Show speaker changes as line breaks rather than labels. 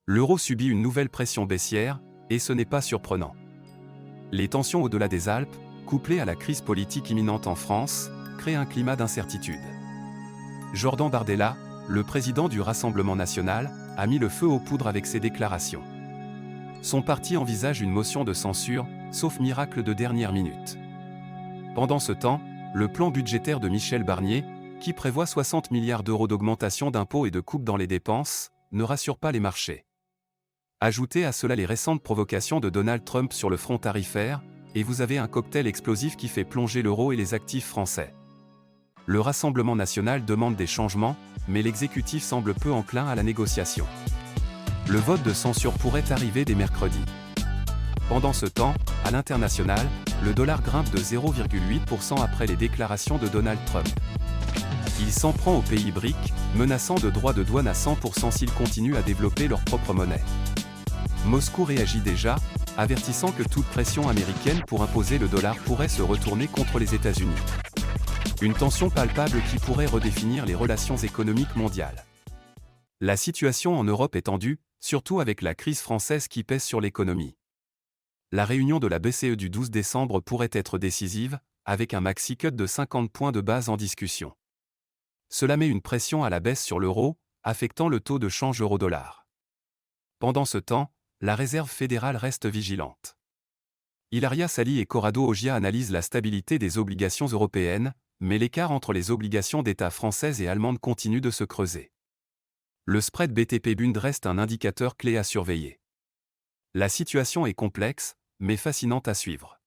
L'euro subit une nouvelle pression baissière, et ce n'est pas surprenant. Les tensions au-delà des Alpes, couplées à la crise politique imminente en France, créent un climat d'incertitude. Jordan Bardella, le président du Rassemblement national, a mis le feu aux poudres avec ses déclarations. Son parti envisage une motion de censure, sauf miracle de dernière minute. Pendant ce temps, le plan budgétaire de Michel Barnier, qui prévoit 60 milliards d'euros d'augmentation d'impôts et de coupes dans les dépenses, ne rassure pas les marchés. Ajoutez à cela les récentes provocations de Donald Trump sur le front tarifaire, et vous avez un cocktail explosif qui fait plonger l'euro et les actifs français. Le Rassemblement national demande des changements, mais l'exécutif semble peu enclin à la négociation. Le vote de censure pourrait arriver dès mercredi. Pendant ce temps, à l'international, le dollar grimpe de 0,8% après les déclarations de Donald Trump. Il s'en prend aux pays BRIC, menaçant de droits de douane à 100% s'ils continuent à développer leur propre monnaie. Moscou réagit déjà, avertissant que toute pression américaine pour imposer le dollar pourrait se retourner contre les États-Unis. Une tension palpable qui pourrait redéfinir les relations économiques mondiales. La situation en Europe est tendue, surtout avec la crise française qui pèse sur l'économie. La réunion de la BCE du 12 décembre pourrait être décisive, avec un maxi-cut de 50 points de base en discussion. Cela met une pression à la baisse sur l'euro, affectant le taux de change euro-dollar. Pendant ce temps, la Réserve fédérale reste vigilante. Ilaria Sali et Corrado Oggia analysent la stabilité des obligations européennes, mais l'écart entre les obligations d'État françaises et allemandes continue de se creuser. Le spread BTP-Bund reste un indicateur clé à surveiller. La situation est complexe, mais fascinante à suivre.